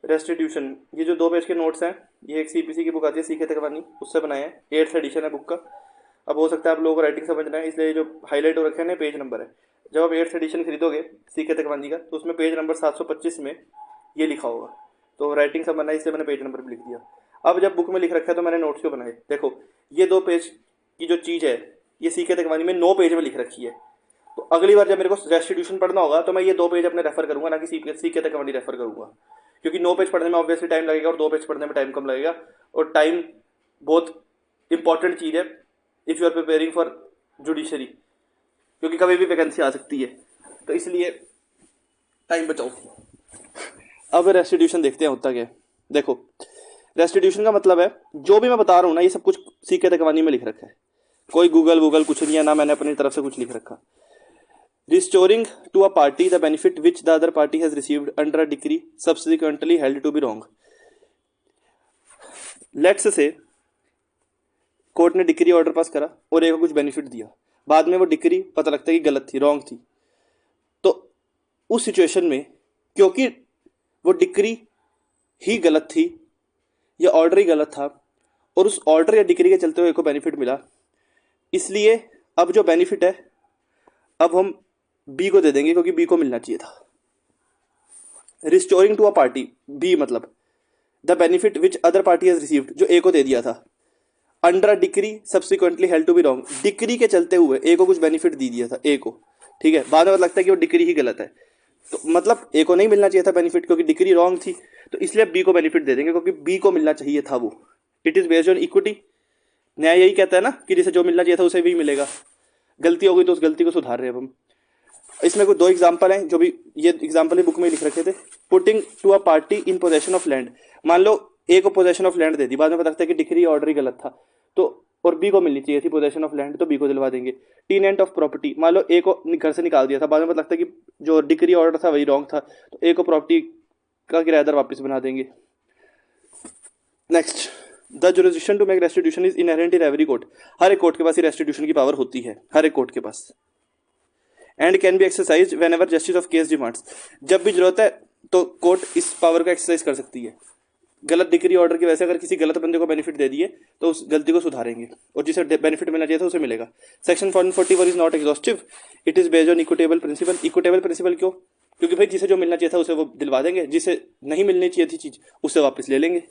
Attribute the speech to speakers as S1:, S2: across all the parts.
S1: Restitution, ये जो 2 page के नोट्स हैं, ये एक सीपीसी की बुक आती है सीखे तकवानी, उससे बनाए हैं। 8th एडिशन है बुक का। अब हो सकता है आप लोगों को राइटिंग समझना है, इसलिए जो हाईलाइट हो रखे हैं ना पेज नंबर है। जब आप 8th एडिशन खरीदोगे सीखे तकवानी का, तो उसमें पेज नंबर 725 में ये लिखा होगा। तो राइटिंग समझना है, इसलिए मैंने पेज नंबर भी लिख दिया। अब जब बुक में लिख रखा है तो मैंने नोट्स क्यों बनाए? देखो, ये 2 पेज की जो चीज़ है, ये सीखे तकवानी में 9 पेज में लिख रखी है। तो अगली बार जब मेरे को रेस्टिट्यूशन पढ़ना होगा तो मैं ये 2 पेज अपने रेफर करूंगा, ना कि सीखे तकवानी रेफर करूंगा। क्योंकि 9 पेज पढ़ने में ऑब्वियसली टाइम लगेगा और 2 पेज पढ़ने में टाइम कम लगेगा। और टाइम बहुत इंपॉर्टेंट चीज़ है if you are preparing for judiciary, क्योंकि कभी भी वैकेंसी आ सकती है, तो इसलिए टाइम बचाओ। अब रेस्टिट्यूशन देखते हैं होता क्या है। देखो, रेस्टिट्यूशन का मतलब है जो भी मैं बता रहा हूँ ना, ये सब कुछ सीखे तकवानी में लिख रखा है। कोई गूगल कुछ नहीं है, ना मैंने अपनी तरफ से कुछ लिख रखा। Restoring to a party the benefit which the other party has received under a decree subsequently held to be wrong. Let's say court ने डिक्री ऑर्डर पास करा और एक को कुछ बेनिफिट दिया, बाद में वो डिक्री पता लगता है कि गलत थी, रॉन्ग थी। तो उस सिचुएशन में, क्योंकि वो डिक्री ही गलत थी या ऑर्डर ही गलत था, और उस ऑर्डर या डिक्री के चलते हुए एक को बेनिफिट मिला, इसलिए अब जो बेनिफिट है अब हम बी को दे देंगे, क्योंकि बी को मिलना चाहिए था। Restoring to a party, B मतलब the benefit which other party has received, जो ए को दे दिया था, under a decree subsequently held to be wrong, decree के चलते हुए ए को कुछ बेनिफिट दे दिया था ए को, ठीक है, बाद में लगता है कि वो डिक्री ही गलत है, तो मतलब ए को नहीं मिलना चाहिए था बेनिफिट, क्योंकि डिक्री रॉन्ग थी, तो इसलिए बी को बेनिफिट दे देंगे, क्योंकि बी को मिलना चाहिए था वो। It is based on equity. न्याय यही कहता है ना कि जिसे जो मिलना चाहिए था उसे भी मिलेगा। गलती हो गई तो उस गलती को सुधार रहे हैं हम। इसमें कुछ 2 एग्जाम्पल हैं, जो भी ये एग्जाम्पल बुक में लिख रखे थे। Putting to a party in possession of land, मान लो ए को पोजेशन ऑफ लैंड दे दी, बाद में पता लगता है कि डिक्री ऑर्डर ही गलत था, तो और बी को मिलनी चाहिए थी पोजेशन ऑफ लैंड, तो बी को दिलवा देंगे। टीनेंट ऑफ प्रॉपर्टी, मान लो ए को घर से निकाल दिया था, बाद में पता लगता है कि जो डिक्री ऑर्डर था वही रॉन्ग था, तो ए को प्रॉपर्टी का किराएदार वापस बना देंगे। Next, the jurisdiction to make restitution is inherent in every court, हर एक कोर्ट के पास ये रेस्टिट्यूशन की पावर होती है, हर एक कोर्ट के पास। And can be exercise whenever justice of case demands, जब भी जरूरत है तो कोर्ट इस पावर को एक्सरसाइज कर सकती है। गलत डिक्री ऑर्डर की वजह से अगर किसी गलत बंदे को बेनिफिट दे दिए तो उस गलती को सुधारेंगे, और जिसे बेनिफिट मिलना चाहिए था उसे मिलेगा। Section 141 is not exhaustive, it is based on equitable principle. Equitable principle क्यों? क्योंकि भाई जिसे जो मिलना चाहिए था उसे वो दिलवा देंगे, जिसे नहीं मिलनी चाहिए थी चीज उसे वापस ले लेंगे।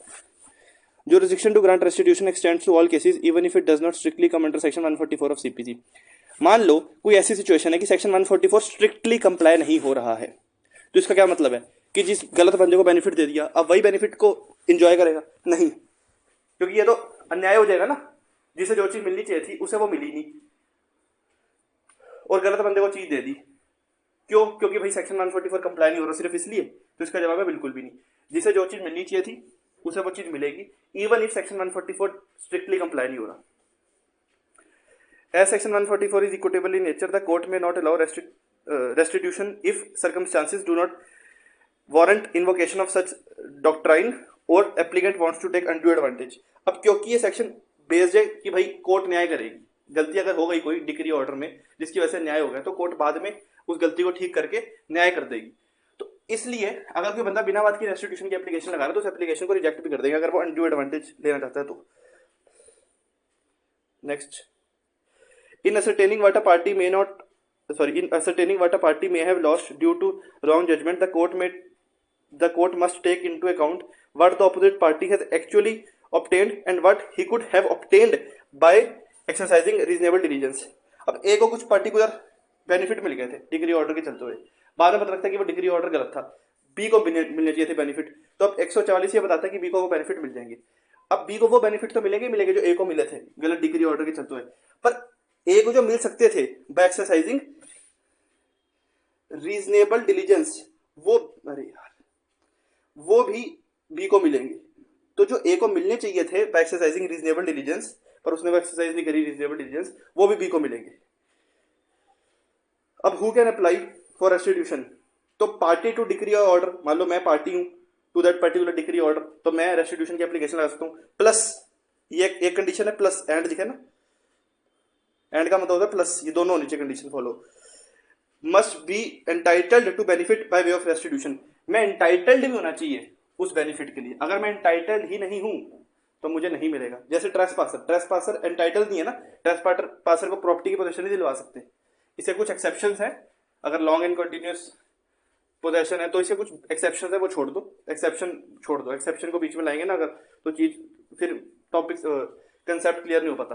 S1: Jurisdiction to grant restitution extends to all cases even if it does not strictly come under section 144 of CPC। मान लो कोई ऐसी सिचुएशन है कि सेक्शन 144 स्ट्रिक्टली कंप्लाई नहीं हो रहा है, तो इसका क्या मतलब है कि जिस गलत बंदे को बेनिफिट दे दिया अब वही बेनिफिट को एंजॉय करेगा? नहीं, क्योंकि ये तो अन्याय हो जाएगा ना, जिसे जो चीज मिलनी चाहिए थी उसे वो मिली नहीं और गलत बंदे को चीज दे दी। क्यों? क्योंकि भाई सेक्शन 144 कंप्लाई नहीं हो रहा, सिर्फ इसलिए। तो इसका जवाब है बिल्कुल भी नहीं। जिसे जो चीज मिलनी चाहिए थी उसे वो चीज मिलेगी, even if section 144 strictly comply नहीं हो रहा। As section 144 is equitable in nature, the court may not allow restitution if circumstances do not warrant invocation of such doctrine or applicant wants to take undue advantage। अब क्योंकि ये section based है कि भाई court न्याय करेगी, गलती अगर हो गई कोई डिक्री ऑर्डर में जिसकी वजह से न्याय हो गया तो कोर्ट बाद में उस गलती को ठीक करके न्याय कर देगी। तो इसलिए अगर कोई बंदा बिना बात की रेस्टिट्यूशन की एप्लीकेशन लगा रहा है तो उस एप्लीकेशन को रिजेक्ट भी कर देगा अगर वो अनड्यू एडवांटेज लेना चाहता है तो। Next, in ascertaining what a party may have lost due to wrong judgment, the court must take into account what the opposite party has actually obtained and what he could have obtained by exercising reasonable diligence। अब ए को कुछ particular benefit मिल गए थे degree order के चलते हुए, बाद में पता लगता है कि वो डिग्री ऑर्डर गलत था, बी को मिलने चाहिए थे बेनिफिट, तो अब 144 ये बताता है कि बी को वो बेनिफिट मिल जाएंगे। अब बी को वो बेनिफिट तो मिलेंगे जो ए को मिले थे गलत डिग्री ऑर्डर के चलते हुए, पर ए को जो मिल सकते थे बाय एक्सरसाइजिंग रीजनेबल डिलीजेंस वो भी बी को मिलेंगे। तो जो ए को मिलने चाहिए थे बाय एक्सरसाइजिंग रीजनेबल डिलीजेंस पर उसने वो एक्सरसाइज नहीं करी रीजनेबल डिलीजेंस, वो भी बी को मिलेंगे। अब who can apply for restitution? तो पार्टी टू डिक्री ऑर्डर, मान लो मैं पार्टी हूं to that particular decree order, तो मैं रेस्टिट्यूशन की एप्लीकेशन लगा सकता हूं। प्लस ये एक कंडीशन है, प्लस एंड लिखा है ना, एंड का मतलब होता है प्लस, ये दोनों नीचे condition follow. Must be entitled to benefit by way of restitution, मैं एंटाइटल्ड भी होना चाहिए उस बेनिफिट के लिए। अगर मैं एंटाइटल्ड ही नहीं हूं तो मुझे नहीं मिलेगा। जैसे ट्रेसपासर एंटाइटल नहीं है ना, ट्रेसपासर को प्रॉपर्टी की पोजीशन नहीं दिलवा सकते। इसे कुछ एक्सेप्शंस हैं, अगर लॉन्ग एंड कंटिन्यूस पोजेशन है तो इसे कुछ एक्सेप्शन है, वो छोड़ दो, एक्सेप्शन को बीच में लाएंगे ना अगर, तो चीज फिर टॉपिक कंसेप्ट क्लियर नहीं हो पाता।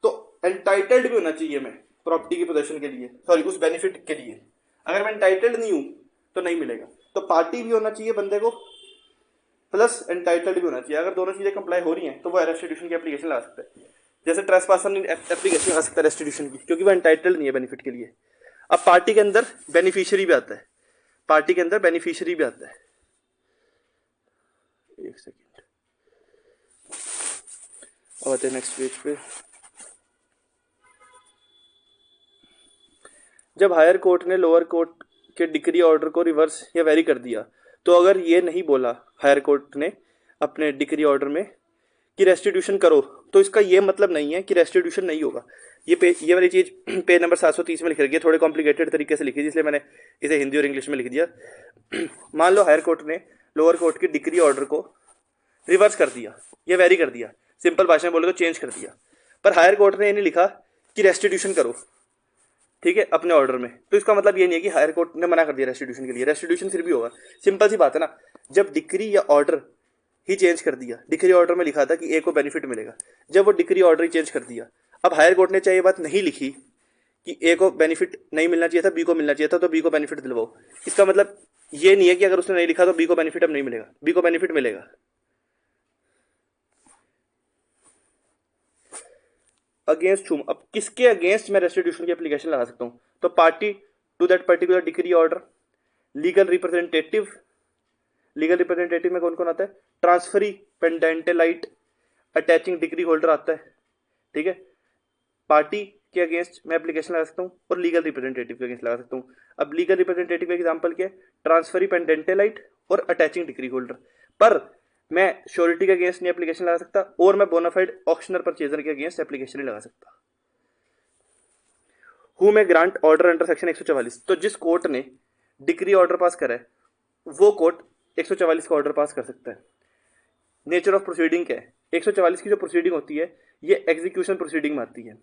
S1: तो एंटाइटल्ड भी होना चाहिए मैं प्रॉपर्टी की पोजेशन के लिए, सॉरी उस बेनिफिट के लिए। अगर मैं एंटाइटल्ड नहीं हूं तो नहीं मिलेगा। तो पार्टी भी होना चाहिए बंदे को, प्लस एंटाइटल्ड भी होना चाहिए। अगर दोनों चीजें कंप्लाई हो रही हैं तो वो रेस्टिट्यूशन की एप्लीकेशन लगा सकता है। जैसे ट्रेसपासर नहीं एप्लीकेशन लगा सकता रेस्टिट्यूशन की, क्योंकि वो एंटाइटल्ड नहीं है बेनिफिट के लिए। अब पार्टी के अंदर बेनिफिशियरी भी आता है, एक सेकेंड आते हैं नेक्स्ट पेज पे। जब हायर कोर्ट ने लोअर कोर्ट के डिक्री ऑर्डर को रिवर्स या वेरी कर दिया, तो अगर ये नहीं बोला हायर कोर्ट ने अपने डिक्री ऑर्डर में कि रेस्टिट्यूशन करो, तो इसका ये मतलब नहीं है कि रेस्टिट्यूशन नहीं होगा। ये वाली चीज़ पेज नंबर 730 में लिख रखी है, थोड़े कॉम्प्लिकेटेड तरीके से लिखी थी, इसलिए मैंने इसे हिंदी और इंग्लिश में लिख दिया। मान लो हायर कोर्ट ने लोअर कोर्ट की डिक्री ऑर्डर को रिवर्स कर दिया या वेरी कर दिया, सिंपल भाषा में बोले तो चेंज कर दिया, पर हायर कोर्ट ने ये नहीं लिखा कि रेस्टिट्यूशन करो, ठीक है, अपने ऑर्डर में। तो इसका मतलब ये नहीं है कि हायर कोर्ट ने मना कर दिया रेस्टिट्यूशन के लिए, रेस्टिट्यूशन फिर भी होगा। सिंपल सी बात है ना, जब डिक्री या ऑर्डर ही चेंज कर दिया, डिक्री ऑर्डर में लिखा था कि ए को बेनिफिट मिलेगा, जब वो डिक्री ऑर्डर ही चेंज कर दिया, अब हायर कोर्ट ने चाहे ये बात नहीं लिखी कि ए को बेनिफिट नहीं मिलना चाहिए था, बी को मिलना चाहिए था, तो बी को बेनिफिट दिलवाओ। इसका मतलब ये नहीं है कि अगर उसने नहीं लिखा तो बी को बेनिफिट अब नहीं मिलेगा, बी को बेनिफिट मिलेगा। अगेंस्ट हुम, अब किसके अगेंस्ट मैं रेस्टिट्यूशन की एप्लीकेशन लगा सकता हूं? तो party to that particular decree order, legal representative में कौन कौन आता है? Transferee, pendente lite, attaching decree holder आता है, ठीक है। पार्टी के अगेंस्ट मैं एप्लीकेशन लगा सकता हूँ और लीगल रिप्रेजेंटेटिव के अगेंस्ट लगा सकता हूँ। अब लीगल रिप्रेजेंटेटिव का एग्जांपल क्या है? ट्रांसफरी, पेंडेंटेलाइट और अटैचिंग डिग्री होल्डर। पर मैं श्योरिटी के अगेंस्ट नहीं एप्लीकेशन लगा सकता और मैं बोनाफाइड ऑक्शनर परचेजर के अगेंस्ट एप्लीकेशन नहीं लगा सकता। हु में ग्रांट ऑर्डर अंडर सेक्शन 144, तो जिस कोर्ट ने डिक्री ऑर्डर पास करा है वो कोर्ट 144 का ऑर्डर पास कर सकता है। नेचर ऑफ प्रोसीडिंग क्या है? 144 की जो प्रोसीडिंग होती है ये एग्जीक्यूशन प्रोसीडिंग में आती है।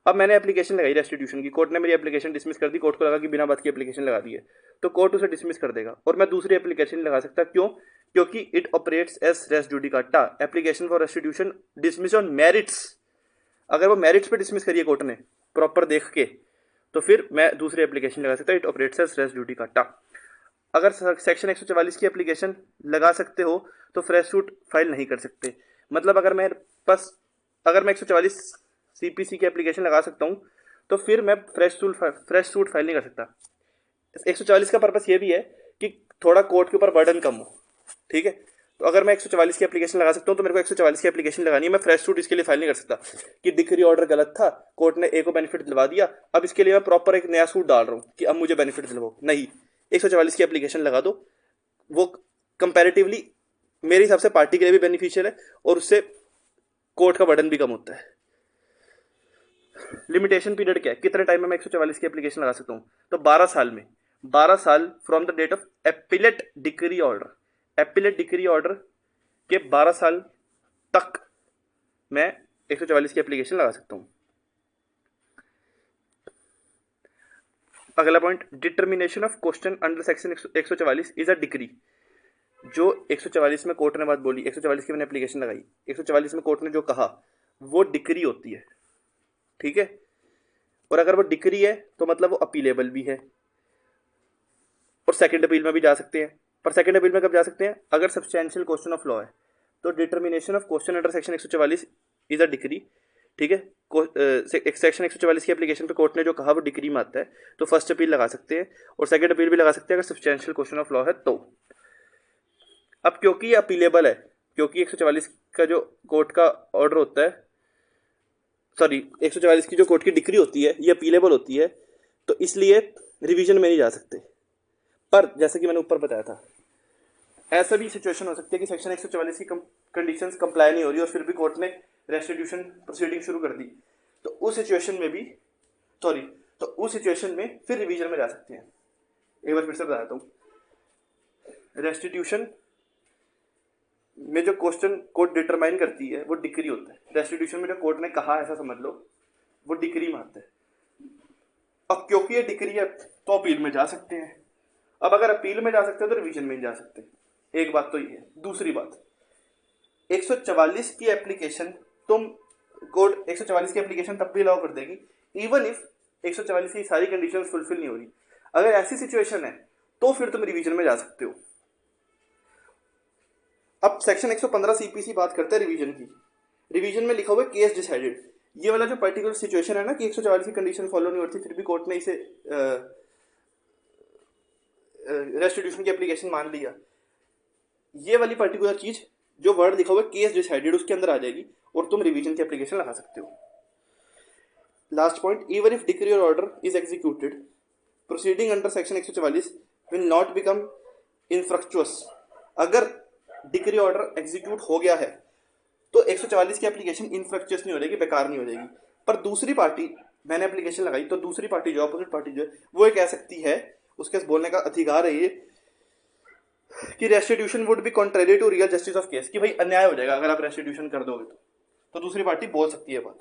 S1: अब मैंने एप्लीकेशन लगाई रेस्टिट्यूशन की, कोर्ट ने मेरी एप्लीकेशन डिसमिस कर दी, कोर्ट को लगा कि बिना बात की एप्लीकेशन लगा दी है, तो कोर्ट उसे डिसमिस कर देगा और मैं दूसरी एप्लीकेशन नहीं लगा सकता। क्यों? क्योंकि it operates as res judicata, application for restitution dismiss on merits. अगर वो मेरिट्स पे डिसमिस करिए कोर्ट ने प्रॉपर देख के, तो फिर मैं दूसरी एप्लीकेशन लगा सकता। It operates as res judicata. अगर सेक्शन 144 की एप्लीकेशन लगा सकते हो तो फ्रेश सूट फाइल नहीं कर सकते। मतलब अगर मैं 144 सीपीसी की एप्लीकेशन लगा सकता हूँ तो फिर मैं फ्रेश सूट फाइल नहीं कर सकता। 144 का पर्पस ये भी है कि थोड़ा कोर्ट के ऊपर बर्डन कम हो, ठीक है। तो अगर मैं 144 की एप्लीकेशन लगा सकता हूँ तो मेरे को 144 की एप्लीकेशन लगानी है, मैं फ्रेश सूट इसके लिए फाइल नहीं कर सकता कि डिक्री ऑर्डर गलत था, कोर्ट ने ए को बेनिफिट दिलवा दिया, अब इसके लिए मैं प्रॉपर एक नया सूट डाल रहा हूँ कि अब मुझे बेनिफिट दिलवाओ। नहीं, 144 की एप्लीकेशन लगा दो, वो कंपैरेटिवली मेरे हिसाब से पार्टी के लिए भी बेनिफिशियल है और उससे कोर्ट का बर्डन भी कम होता है। लिमिटेशन पीरियड क्या है? कितने टाइम में मैं 144 की एप्लीकेशन लगा सकता हूँ? तो 12 साल में, 12 साल from the date of appellate decree order. Appellate decree order के 12 साल तक मैं 144 की एप्लीकेशन लगा सकता हूँ। अगला point, determination of question under section 144 is a decree. जो 144 में कोर्ट ने बात बोली, 144 की मैंने एप्लीकेशन लगाई, 144 में कोर्ट ने जो कहा वो डिक्री होती है, ठीक है। और अगर वो डिक्री है तो मतलब वो अपीलेबल भी है और सेकंड अपील में भी जा सकते हैं। पर सेकंड अपील में कब जा सकते हैं? अगर सब्सटेंशियल क्वेश्चन ऑफ लॉ है। तो determination of question under section 144 is a decree, ठीक है। सेक्शन 144 की एप्लीकेशन पे कोर्ट ने जो कहा वो डिक्री में आता है, तो फर्स्ट अपील लगा सकते हैं और सेकंड अपील भी लगा सकते हैं अगर सब्सटेंशियल क्वेश्चन ऑफ लॉ है तो। अब क्योंकि ये अपीलेबल है, क्योंकि 144 का जो कोर्ट का ऑर्डर होता है, सॉरी 144 की जो कोर्ट की डिक्री होती है ये अपीलेबल होती है, तो इसलिए रिवीजन में नहीं जा सकते। पर जैसे कि मैंने ऊपर बताया था, ऐसा भी सिचुएशन हो सकती है कि सेक्शन 144 की कंडीशंस कंप्लाई नहीं हो रही और फिर भी कोर्ट ने रेस्टिट्यूशन प्रोसीडिंग शुरू कर दी, तो उस सिचुएशन में फिर रिवीजन में जा सकते हैं। एक बार फिर से बताता हूँ, रेस्टिट्यूशन में जो क्वेश्चन कोर्ट डिटरमाइन करती है वो डिक्री होता है। रेस्टिट्यूशन में जो कोर्ट ने कहा ऐसा समझ लो वो डिक्री मानते हैं। अब क्योंकि ये डिक्री है तो अपील में जा सकते हैं। अब अगर अपील में जा सकते हैं तो रिवीजन में जा सकते हैं। एक बात तो ये है। दूसरी बात, 144 की एप्लीकेशन तुम कोर्ट 144 की एप्लीकेशन तब भी अलाउ कर देगी इवन इफ 144 की सारी कंडीशन फुलफिल नहीं हो रही। अगर ऐसी सिचुएशन है तो फिर तुम रिवीजन में जा सकते हो। अब सेक्शन 115 सीपीसी बात करते हैं रिवीजन की। रिवीजन में लिखा हुआ है केस डिसाइडेड। ये वाला जो पर्टिकुलर सिचुएशन है ना कि 144 की कंडीशन फॉलो नहीं होती फिर भी कोर्ट ने इसे रेस्टिट्यूशन की एप्लीकेशन मान लिया, ये वाली पर्टिकुलर चीज जो वर्ड लिखा हुआ है केस डिसाइडेड उसके अंदर आ जाएगी और तुम रिवीजन की एप्लीकेशन लगा सकते हो। Last point, even if decree और order is executed proceeding under section 144 will not become infructuous. अगर डिक्री ऑर्डर एग्जीक्यूट हो गया है तो 144 की एप्लीकेशन इनफ्रक्चुअस नहीं हो जाएगी, बेकार नहीं हो जाएगी। पर दूसरी पार्टी, मैंने एप्लीकेशन लगाई तो दूसरी पार्टी जो अपोजिट पार्टी जो है वो ये कह सकती है, उसके बोलने का अधिकार है ये कि restitution would be contrary to real justice of case, कि भाई अन्याय हो जाएगा अगर आप रेस्टिट्यूशन कर दोगे तो दूसरी पार्टी बोल सकती है बात।